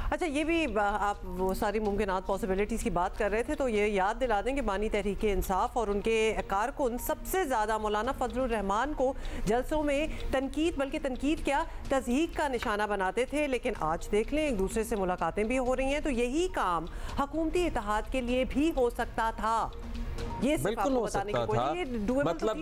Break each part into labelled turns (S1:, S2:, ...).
S1: अच्छा, ये भी आप वो सारी मुमकिनात पॉसिबिलिटीज़ की बात कर रहे थे तो ये याद दिला दें कि बानी तहरीक इंसाफ और उनके कारकुन सबसे ज़्यादा मौलाना फजलुर रहमान को जलसों में तनकीद, बल्कि तनकीद क्या तज़हीक का निशाना बनाते थे। लेकिन आज देख लें एक दूसरे से मुलाकातें भी हो रही हैं, तो यही काम हुकूमती इत्तेहाद के लिए भी हो सकता था। ये
S2: बिल्कुल हो सकता था। मतलब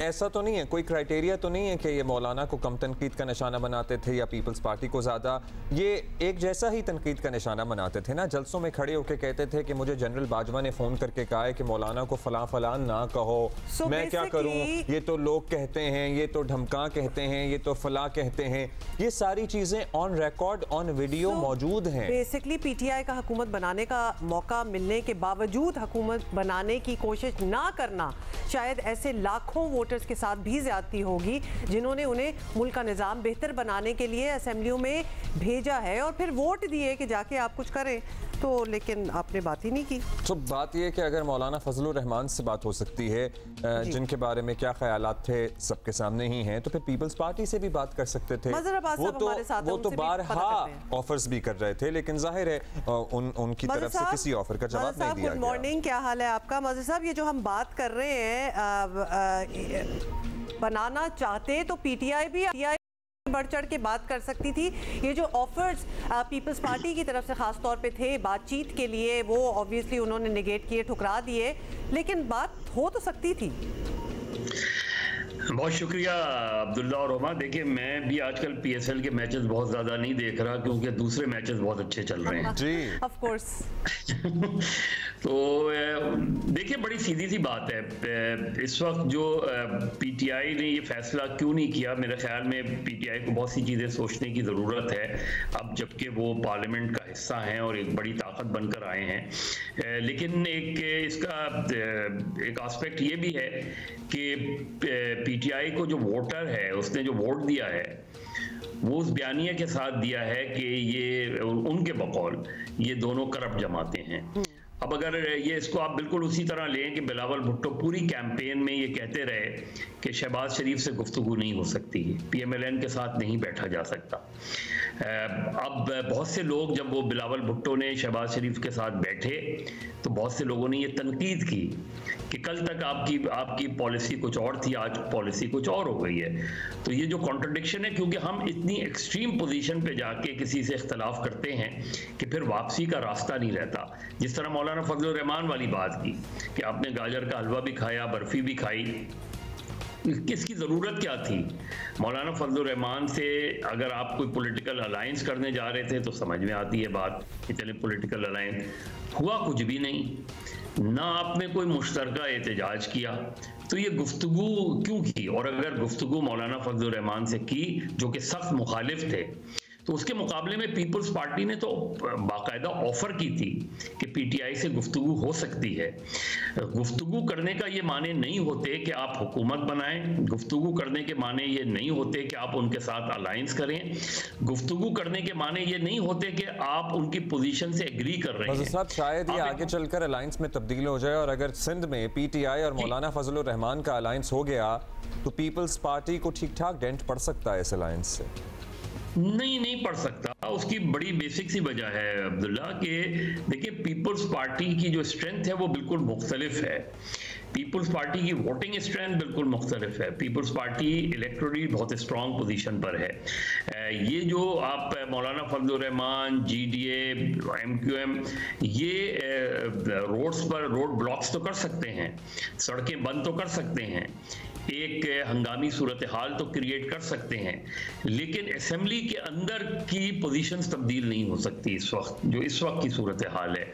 S2: ऐसा तो नहीं है, कोई क्राइटेरिया तो नहीं है कि ये मौलाना को कम तनकीद का निशाना बनाते थे या पीपल्स पार्टी को ज़्यादा। ये एक जैसा ही तनकीद का निशाना बनाते थे ना। जलसों में खड़े होकर कहते थे कि मुझे जनरल बाजवा ने फ़ोन करके कहा है कि मौलाना को फलां फलां ना कहो। मैं क्या करूँ, ये तो लोग कहते हैं, ये तो धमका कहते हैं, ये तो फलां कहते हैं। ये सारी चीज़ें ऑन रिकॉर्ड, ऑन वीडियो मौजूद हैं।
S1: बेसिकली पीटीआई का हुकूमत बनाने का मौका मिलने के बावजूद हुकूमत बनाने की कोशिश ना करना शायद ऐसे लाखों वोटर्स के साथ भी ज्यादती होगी जिन्होंने उन्हें मुल्क का निज़ाम बेहतर बनाने के लिए असेंबलियों में भेजा है और फिर वोट दिए कि जाके आप कुछ करें, तो लेकिन आपने बात ही नहीं की।
S2: तो बात यह है कि अगर मौलाना फजलुर रहमान से बात हो सकती है, जिनके बारे में क्या ख्यालात थे सबके सामने ही हैं, तो फिर पीपल्स पार्टी से भी बात कर सकते थे। वो तो बारहा ऑफर्स भी कर रहे थे, लेकिन जाहिर है उनकी तरफ से किसी ऑफर का जवाब नहीं दिया गया।
S1: गुड मॉर्निंग, क्या हाल है आपका? मज़हर साहब, ये जो हम बात कर रहे हैं बनाना चाहते तो पीटीआई भी बढ़ चढ़ के बात कर सकती थी। ये जो ऑफर्स पीपल्स पार्टी की तरफ से खास तौर पे थे बातचीत के लिए, वो ऑब्वियसली उन्होंने नेगेट किए, ठुकरा दिए, लेकिन बात हो तो सकती थी।
S3: बहुत शुक्रिया अब्दुल्ला और रोमा। देखिए, मैं भी आजकल पीएसएल के मैचेस बहुत ज़्यादा नहीं देख रहा क्योंकि दूसरे मैचेस बहुत अच्छे चल रहे हैं
S2: जी,
S1: ऑफ कोर्स।
S3: तो देखिए, बड़ी सीधी सी बात है। इस वक्त जो पीटीआई ने ये फैसला क्यों नहीं किया, मेरे ख्याल में पीटीआई को बहुत सी चीज़ें सोचने की ज़रूरत है अब, जबकि वो पार्लियामेंट का हिस्सा हैं और एक बड़ी ताकत बनकर आए हैं। लेकिन एक इसका एक आस्पेक्ट ये भी है कि पीटीआई को जो वोटर है, उसने जो वोट दिया है, वो उस बयानिया के साथ दिया है कि ये उनके बकौल ये दोनों करप्ट जमाते हैं। अब अगर ये इसको आप बिल्कुल उसी तरह लें कि बिलावल भुट्टो पूरी कैंपेन में ये कहते रहे कि शहबाज शरीफ से गुफ्तगू नहीं हो सकती, पीएमएलएन के साथ नहीं बैठा जा सकता। अब बहुत से लोग, जब वो बिलावल भुट्टो ने शहबाज शरीफ के साथ बैठे तो बहुत से लोगों ने ये तनकीद की कि कल तक आपकी पॉलिसी कुछ और थी, आज पॉलिसी कुछ और हो गई है। तो ये जो कॉन्ट्रडिक्शन है, क्योंकि हम इतनी एक्सट्रीम पोजीशन पे जाके किसी से इख्तलाफ करते हैं कि फिर वापसी का रास्ता नहीं रहता। जिस तरह मौलाना फजलुर रहमान वाली बात की कि आपने गाजर का हलवा भी खाया, बर्फी भी खाई, किसकी ज़रूरत क्या थी? मौलाना फजलुर रहमान से अगर आप कोई पॉलिटिकल अलायंस करने जा रहे थे तो समझ में आती है बात कि चले पॉलिटिकल अलायंस, हुआ कुछ भी नहीं, ना आपने कोई मुश्तरका एहतजाज किया, तो ये गुफ्तगू क्यों की? और अगर गुफ्तगू मौलाना फजलुर रहमान से की जो कि सख्त मुखालिफ थे, तो उसके मुकाबले में पीपल्स पार्टी ने तो बाकायदा ऑफर की थी कि पीटीआई से गुफ्तगू हो सकती है। गुफ्तगू करने का ये माने नहीं होते कि आप हुकूमत बनाएं, गुफ्तगू करने के माने ये नहीं होते कि आप उनके साथ अलायंस करें, गुफ्तगू करने के माने ये नहीं होते कि आप उनकी पोजीशन से एग्री कर रहे हैं।
S2: साहब, शायद ये आगे चलकर अलायंस में तब्दील हो जाए, और अगर सिंध में पीटीआई और मौलाना फजलुर रहमान का अलायंस हो गया तो पीपल्स पार्टी को ठीक ठाक डेंट पड़ सकता है इस अलायंस से।
S3: नहीं पड़ सकता। उसकी बड़ी बेसिक सी वजह है अब्दुल्ला कि देखिए, पीपल्स पार्टी की जो स्ट्रेंथ है वो बिल्कुल मुख्तलिफ है। पीपल्स पार्टी की वोटिंग स्ट्रेंथ बिल्कुल मुख्तलिफ है। पीपल्स पार्टी इलेक्टोरली बहुत स्ट्रॉन्ग पोजीशन पर है। ये जो आप मौलाना फजलुर रहमान, जीडीए, एमक्यूएम, ये रोड्स पर रोड ब्लॉक्स तो कर सकते हैं, सड़कें बंद तो कर सकते हैं, एक हंगामी सूरत हाल तो क्रिएट कर सकते हैं, लेकिन असेंबली के अंदर की पोजीशंस तब्दील नहीं हो सकती इस वक्त, जो इस वक्त की सूरत हाल है।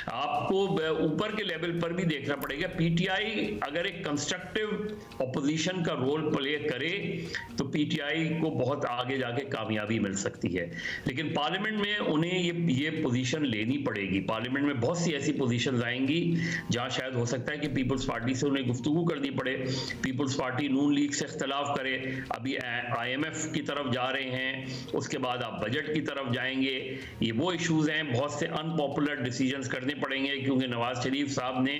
S3: आपको ऊपर के लेवल पर भी देखना पड़ेगा। पीटीआई अगर एक कंस्ट्रक्टिव ऑपोजिशन का रोल प्ले करे तो पीटीआई को बहुत आगे जाके कामयाबी मिल सकती है, लेकिन पार्लियामेंट में उन्हें ये पोजीशन लेनी पड़ेगी। पार्लियामेंट में बहुत सी ऐसी पोजीशंस आएंगी जहां शायद हो सकता है कि पीपल्स पार्टी से उन्हें गुफ्तगू करनी पड़े, पीपल्स पीपल्स पार्टी नून लीग से इख्तलाफ करे, अभी IMF की तरफ जा रहे हैं, उसके बाद आप बजट की तरफ जाएंगे। ये वो इश्यूज हैं, बहुत से अनपॉपुलर डिसीजंस करने पड़ेंगे क्योंकि नवाज शरीफ साहब ने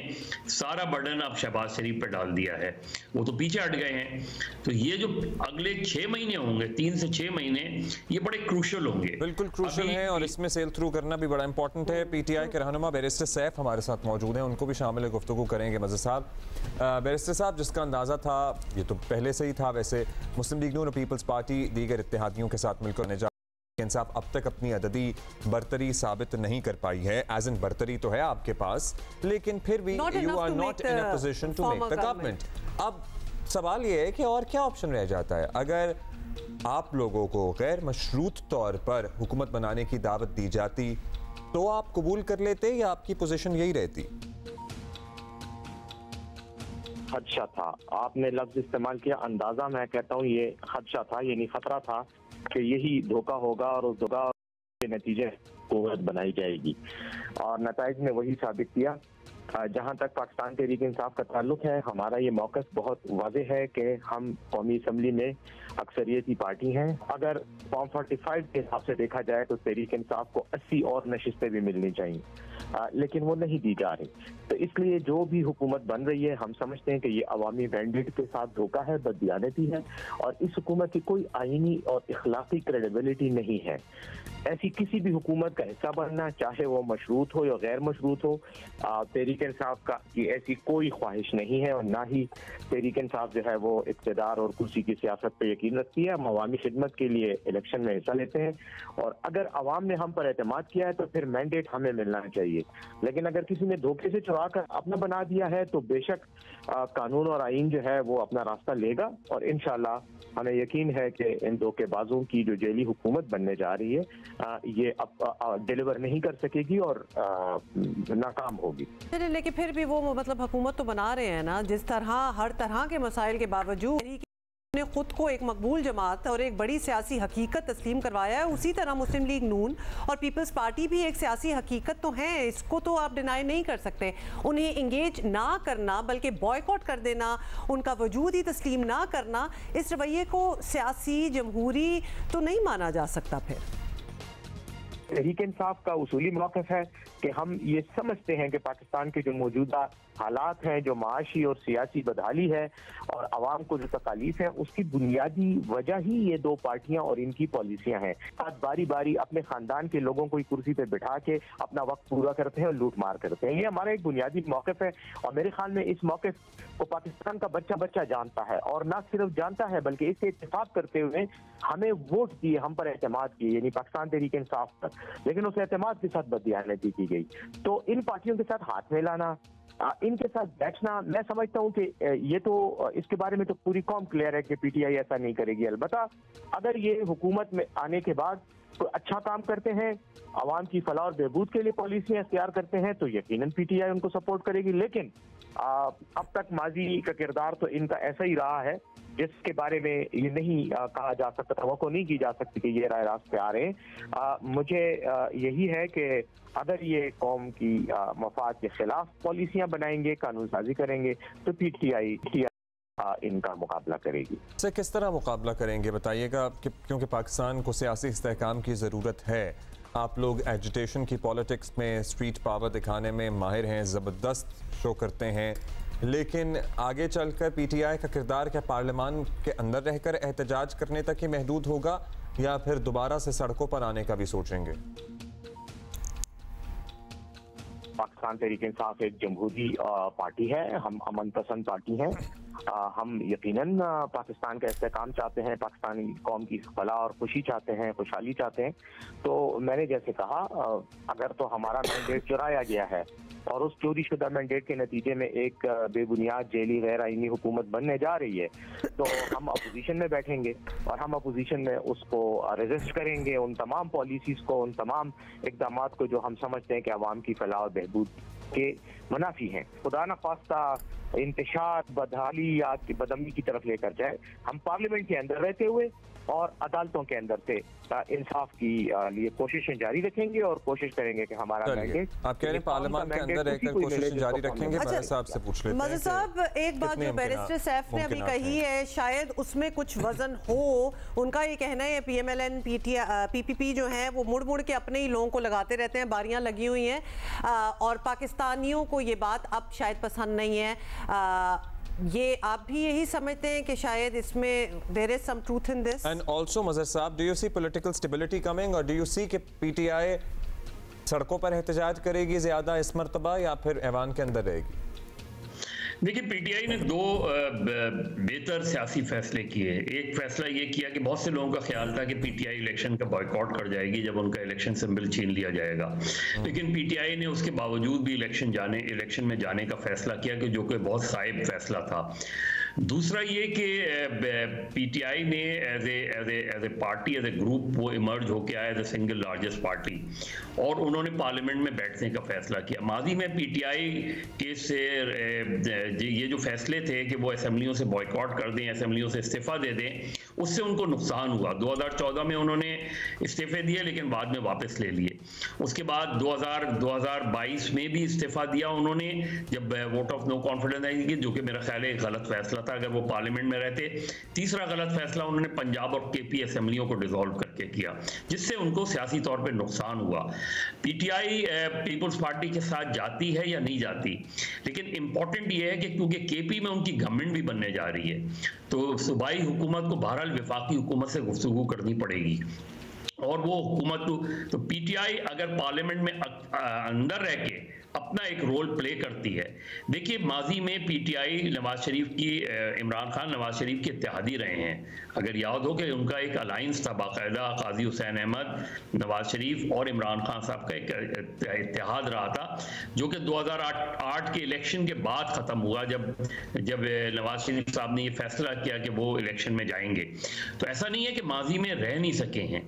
S3: सारा बर्डन अब शहबाज शरीफ पर डाल दिया है, वो तो पीछे हट गए हैं। तो ये जो अगले 6 महीने होंगे, 3 से 6 महीने, ये बड़े क्रूशल होंगे,
S2: बिल्कुल क्रूशल है, और इसमें सेल थ्रू करना भी बड़ा इंपॉर्टेंट है। PTI के रहनुमा बैरिस्टर सैफ हमारे साथ मौजूद हैं, उनको भी शामिल गुफ्तगू करेंगे। मज़र साहब, बैरिस्टर साहब, जिसका अंदाज़ा था, ये तो पहले से ही था वैसे, मुस्लिम लीग नून और पीपल्स पार्टी दीगर इत्तेहादियों के साथ मिलकर इंसाफ अब तक अपनी अददी बरतरी साबित नहीं कर पाई है। एज इन बरतरी तो है आपके पास, लेकिन फिर भी you are not in a position to make the government. अब सवाल ये है कि और क्या ऑप्शन रह जाता है? अगर आप लोगों को गैर मशरूत तौर पर हुकूमत बनाने की दावत दी जाती तो आप कबूल कर लेते या आपकी पोजीशन यही रहती?
S4: खदशा था, आपने लफ्ज इस्तेमाल किया, अंदाजा, मैं कहता हूँ ये खदशा था, यानी खतरा था कि यही धोखा होगा और उस धोखा के नतीजे कुव्वत बनाई जाएगी, और नताइज ने वही साबित किया। जहाँ तक पाकिस्तान तहरीक इंसाफ का ताल्लुक है, हमारा ये मौक़िफ़ बहुत वाज़ेह है कि हम कौमी असम्बली में अक्सरियती पार्टी हैं। अगर फॉर्म 45 के हिसाब से देखा जाए तो तहरीक इंसाफ को 80 और नशिस्तें भी मिलनी चाहिए, लेकिन वो नहीं दी जा रही। तो इसलिए जो भी हुकूमत बन रही है, हम समझते हैं कि ये अवामी मैंडेट के साथ धोखा है, बददियानती है, और इस हुकूमत की कोई आईनी और इखलाकी क्रेडिबिलिटी नहीं है। ऐसी किसी भी हुकूमत का हिस्सा बनना, चाहे वो मशरूत हो या गैर मशरूत हो, तहरीक इंसाफ का की ऐसी कोई ख्वाहिश नहीं है, और ना ही तहरीक इंसाफ जो है वो इक़्तिदार और कुर्सी की सियासत पर यकीन रखती है। हम अवामी खिदमत के लिए इलेक्शन में हिस्सा लेते हैं, और अगर अवाम ने हम पर एतमाद किया है तो फिर मैंडेट हमें मिलना चाहिए। लेकिन अगर किसी ने धोखे से चुरा कर अपना बना दिया है तो बेशक कानून और आईन जो है वो अपना रास्ता लेगा, और इंशाल्लाह हमें यकीन है कि इन धोखेबाजों की जो जेली हुकूमत बनने जा रही है ये अब डिलीवर नहीं कर सकेगी और नाकाम होगी।
S1: लेकिन फिर भी वो मतलब हुकूमत तो बना रहे हैं ना, जिस तरह हर तरह के मसाइल के बावजूद ने खुद को एक मकबूल जमात और एक बड़ी सियासी हकीकत तस्लीम करवाया है, उसी तरह मुस्लिम लीग नून और पीपल्स पार्टी भी एक सियासी हकीकत तो है, इसको तो आप डिनाई नहीं कर सकते। उन्हें इंगेज ना करना बल्कि बॉयकॉट कर देना, उनका वजूद ही तस्लीम ना करना, इस रवैये को सियासी जमहूरी तो नहीं माना जा सकता। फिर
S4: तहरीक इंसाफ का उसूली मौक़िफ़ है कि हम ये समझते हैं कि पाकिस्तान के जो मौजूदा हालात हैं, जो माशी और सियासी बदहाली है और आवाम को जो तकालीफ है, उसकी बुनियादी वजह ही ये दो पार्टियां और इनकी पॉलिसियां हैं। आज बारी बारी अपने खानदान के लोगों को कुर्सी पे बिठा के अपना वक्त पूरा करते हैं और लूट मार करते हैं। ये हमारा एक बुनियादी मौक़िफ़ है, और मेरे ख्याल में इस मौक़िफ़ को पाकिस्तान का बच्चा बच्चा जानता है, और ना सिर्फ जानता है बल्कि इससे इत्तेफाक करते हुए हमें वोट दिए, हम पर एतमाद किए, यानी पाकिस्तान तहरीक इंसाफ पर, लेकिन उस एतमाद के साथ बददियानती की गई। तो इन पार्टियों के साथ हाथ मिलाना, इनके साथ बैठना, मैं समझता हूं कि ये तो इसके बारे में तो पूरी कौम क्लियर है कि PTI ऐसा नहीं करेगी। अलबत्ता अगर ये हुकूमत में आने के बाद तो अच्छा काम करते हैं, आवाम की फलाह और बहबूद के लिए पॉलिसियां इख्तियार करते हैं, तो यकीनन PTI उनको सपोर्ट करेगी। लेकिन अब तक माजी का किरदार तो इनका ऐसा ही रहा है जिसके बारे में ये नहीं कहा जा सकता, तवक्को नहीं की जा सकती कि ये राय रास्त पे आ रहे हैं। मुझे यही है कि अगर ये कौम की मफाद के खिलाफ पॉलिसियां बनाएंगे, कानून साजी करेंगे, तो PTI इनका मुकाबला करेगी।
S2: से किस तरह मुकाबला करेंगे बताइएगा, क्योंकि पाकिस्तान को सियासी इस्तेहकाम की ज़रूरत है। आप लोग एजिटेशन की पॉलिटिक्स में स्ट्रीट पावर दिखाने में माहिर हैं, ज़बरदस्त शो करते हैं, लेकिन आगे चलकर PTI का किरदार क्या पार्लियामान के अंदर रहकर एहतजाज करने तक ही महदूद होगा, या फिर दोबारा से सड़कों पर आने का भी सोचेंगे?
S4: पाकिस्तान तहरीक इंसाफ एक जमहूरी पार्टी है, हम अमन पसंद पार्टी हैं। हम यकीनन पाकिस्तान का इस्तेहकाम चाहते हैं, पाकिस्तानी कौम की फलाह और खुशी चाहते हैं, खुशहाली चाहते हैं। तो मैंने जैसे कहा, अगर तो हमारा मैंडेट चुराया गया है और उस चोरी शुदा मैंडेट के नतीजे में एक बेबुनियाद जेली गैर आईनी हुकूमत बनने जा रही है, तो हम अपोजिशन में बैठेंगे और हम अपोजिशन में उसको रेजिस्ट करेंगे, उन तमाम पॉलिसीज को, उन तमाम इक़दाम को जो हम समझते हैं कि अवाम की फलाह और बहबूद के मुनाफी हैं। खुदा न खास्ता इंतशार, बदहाली या बदअमनी की तरफ लेकर जाए। हम पार्लियामेंट के अंदर रहते हुए और अदालतों के अंदर से इंसाफ की लिए कोशिशें जारी रखेंगे और कोशिश करेंगे कि हमारा मैंडेट,
S2: आप कह रहे हैं पार्लियामेंट के अंदर रहकर कोशिशें जारी रखेंगे। बैरिस्टर साहब से पूछ लेते हैं।
S1: मजहर साहब, एक बात जो बैरिस्टर सैफ ने अभी कही है, शायद उसमें कुछ वजन हो। उनका ये कहना है PMLN PPP जो है वो मुड़ मुड़ के अपने ही लोगों को लगाते रहते हैं, बारियां लगी हुई हैं, और पाकिस्तानियों को ये बात अब शायद पसंद नहीं है। ये आप भी यही समझते हैं कि शायद इसमें there is some truth in this?
S2: And also Mazhar sahab, do you see political stability coming, और डू यू सी कि PTI सड़कों पर एहतजाज करेगी ज्यादा इस मर्तबा या फिर ऐवान के अंदर रहेगी?
S3: देखिए, PTI ने दो बेहतर सियासी फैसले किए। एक फैसला ये किया कि बहुत से लोगों का ख्याल था कि PTI इलेक्शन का बॉयकॉट कर जाएगी जब उनका इलेक्शन सिंबल छीन लिया जाएगा, लेकिन PTI ने उसके बावजूद भी इलेक्शन में जाने का फैसला किया, कि जो कि बहुत साइब फैसला था। दूसरा ये कि PTI ने as a party, as a group वो इमर्ज होकर आया as a single largest party, और उन्होंने पार्लियामेंट में बैठने का फैसला किया। माजी में PTI के से ये जो फैसले थे कि वो असेंबलियों से बॉयकॉट कर दें, असेंबलियों से इस्तीफा दे दें, उससे उनको नुकसान हुआ। 2014 में उन्होंने इस्तीफे दिए लेकिन बाद में वापस ले लिए। उसके बाद 2022 में भी इस्तीफा दिया उन्होंने, जब वोट ऑफ नो कॉन्फिडेंस आई थी, जो कि मेरा ख्याल है गलत फैसला था अगर वो पार्लियामेंट में रहते। तीसरा गलत फैसला उन्होंने पंजाब और KP असेंबलियों को डिसॉल्व करके किया, जिससे उनको सियासी तौर पे नुकसान हुआ। PTI पीपल्स पार्टी के साथ जाती है या नहीं जाती, लेकिन इंपॉर्टेंट ये है कि क्योंकि KP में उनकी गवर्नमेंट भी बनने जा रही है, तो सूबाई हुकूमत को बहरहाल वफाकी हुकूमत से गुफ्तगू करनी पड़ेगी, और वो हुकूमत तो PTI अगर पार्लियामेंट में अंदर रह के अपना एक रोल प्ले करती है। देखिए, माजी में PTI नवाज शरीफ की, इमरान खान नवाज शरीफ के इत्तेहादी रहे हैं। अगर याद हो कि उनका एक अलायंस था बाकायदा, काजी हुसैन अहमद, नवाज शरीफ और इमरान खान साहब का एक इत्तेहाद रहा था, जो कि 2008 के इलेक्शन के बाद ख़त्म हुआ, जब नवाज शरीफ साहब ने ये फैसला किया कि वो इलेक्शन में जाएंगे। तो ऐसा नहीं है कि माजी में रह नहीं सके हैं।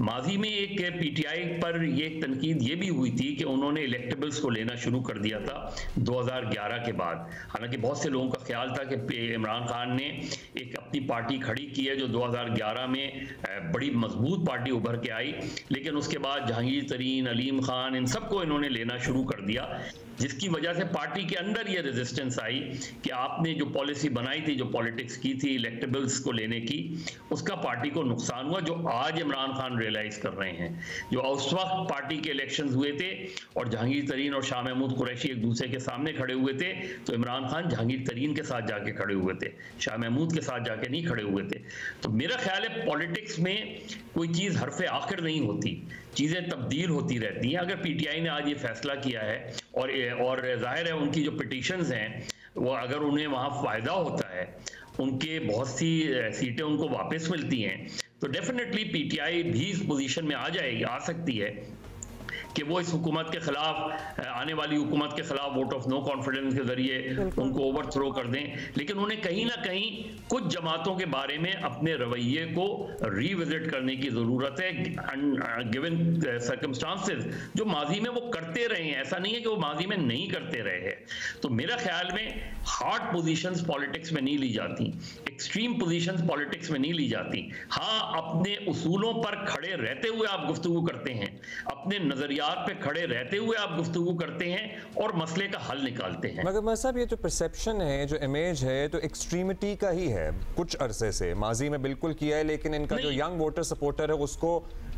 S3: माजी में एक PTI पर ये तनकीद ये भी हुई थी कि उन्होंने इलेक्टेबल्स को लेना शुरू कर दिया था 2011 के बाद। हालांकि बहुत से लोगों का ख्याल था कि इमरान खान ने एक अपनी पार्टी खड़ी की है जो 2011 में बड़ी मजबूत पार्टी उभर के आई, लेकिन उसके बाद जहांगीर तरीन, अलीम खान, इन सबको इन्होंने लेना शुरू कर दिया, जिसकी वजह से पार्टी के अंदर ये रेजिस्टेंस आई कि आपने जो पॉलिसी बनाई थी, जो पॉलिटिक्स की थी इलेक्टेबल्स को लेने की, उसका पार्टी को नुकसान हुआ, जो आज इमरान खान रियलाइज कर रहे हैं। जो उस वक्त पार्टी के इलेक्शंस हुए थे और जहांगीर तरीन और शाह महमूद कुरैशी एक दूसरे के सामने खड़े हुए थे, तो इमरान खान जहांगीर तरीन के साथ जाके खड़े हुए थे, शाह महमूद के साथ जाके नहीं खड़े हुए थे। तो मेरा ख्याल है पॉलिटिक्स में कोई चीज़ हरफ आखिर नहीं होती, चीज़ें तब्दील होती रहती हैं। अगर PTI ने आज ये फैसला किया है और जाहिर है उनकी जो पिटीशंस हैं वो अगर उन्हें वहाँ फ़ायदा होता है, उनके बहुत सी सीटें उनको वापस मिलती हैं, तो डेफिनेटली PTI भी इस पोजीशन में आ सकती है कि वो इस हुकूमत के खिलाफ, आने वाली हुकूमत के खिलाफ वोट ऑफ नो कॉन्फिडेंस के जरिए उनको ओवरथ्रो कर दें। लेकिन उन्हें कहीं ना कहीं कुछ जमातों के बारे में अपने रवैये को रिविजिट करने की ज़रूरत है, गिवन सर्कमस्टांसेस जो माजी में वो करते रहे हैं। ऐसा नहीं है कि वो माजी में नहीं करते रहे हैं। तो मेरा ख्याल में हार्ड पोजीशंस पॉलिटिक्स में नहीं ली जाती, एक्सट्रीम पोजीशंस पॉलिटिक्स में नहीं ली जाती। हाँ, अपने उसूलों पर खड़े रहते हुए आप गुफ्तगू करते हैं, अपने नजरियात पे खड़े रहते हुए आप गुफ्तगू करते हैं और मसले का हल निकालते हैं।
S2: मगर साहब, ये जो परसेप्शन है, जो इमेज है, तो एक्सट्रीमिटी का ही है कुछ अरसे से। माजी में बिल्कुल किया है, लेकिन इनका जो यंग वोटर सपोर्टर है उसको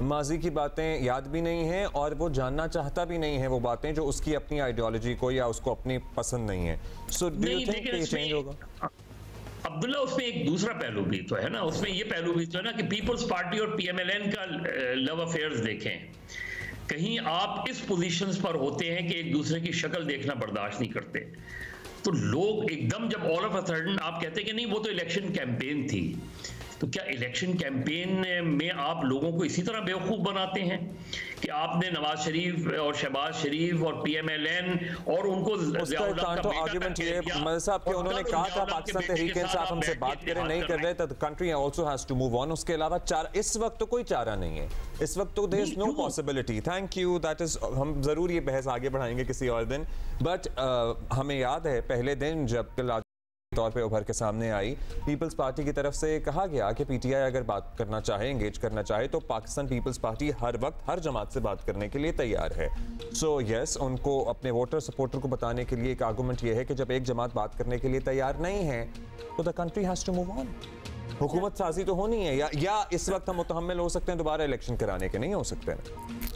S2: माजी की बातें याद भी नहीं है और वो जानना चाहता भी नहीं है वो बातें जो उसकी अपनी आइडियोलॉजी को या उसको अपनी पसंद नहीं है। सो डू यू थिंक ये चेंज होगा?
S3: अब्दुल्ला, उसमें एक दूसरा पहलू भी तो है ना, उसमें ये पहलू भी तो है ना कि पीपल्स पार्टी और PMLN का लव अफेयर्स देखें। कहीं आप इस पोजीशंस पर होते हैं कि एक दूसरे की शक्ल देखना बर्दाश्त नहीं करते, तो लोग एकदम जब ऑल ऑफ अ सडन आप कहते हैं कि नहीं वो तो इलेक्शन कैंपेन थी, तो क्या इलेक्शन कैंपेन में आप लोगों को इसी तरह बेवकूफ़ बनाते हैं कि आपने नवाज शरीफ और शहबाज शरीफ और PMLN और उनको
S2: आर्गुमेंट ये साहब कि उन्होंने कहा था पाकिस्तान तहरीक इंसाफ हमसे बात करें, नहीं कर रहे, तो country also has to move on. उसके अलावा इस वक्त तो कोई चारा नहीं है, इस वक्त तो there is no possibility. Thank you, that is, हम जरूर ये बहस आगे बढ़ाएंगे किसी और दिन। बट हमें याद है पहले दिन जब तौर पे उभर के सामने आई। पीपल्स पार्टी की तरफ से कहा गया कि पीटीआई अगर बात करना चाहे, एंगेज करना चाहे, तो पाकिस्तान पीपल्स पार्टी हर वक्त हर जमात से बात करने के लिए तैयार है। सो यस, उनको अपने वोटर सपोर्टर को बताने के लिए एक आर्गुमेंट ये है कि जब एक जमात बात करने के लिए तैयार नहीं है तो the country has to move on. हुकूमत साजी तो होनी है, या इस वक्त हम मुतहम्मिल हो सकते हैं दोबारा इलेक्शन कराने के, नहीं हो सकते हैं।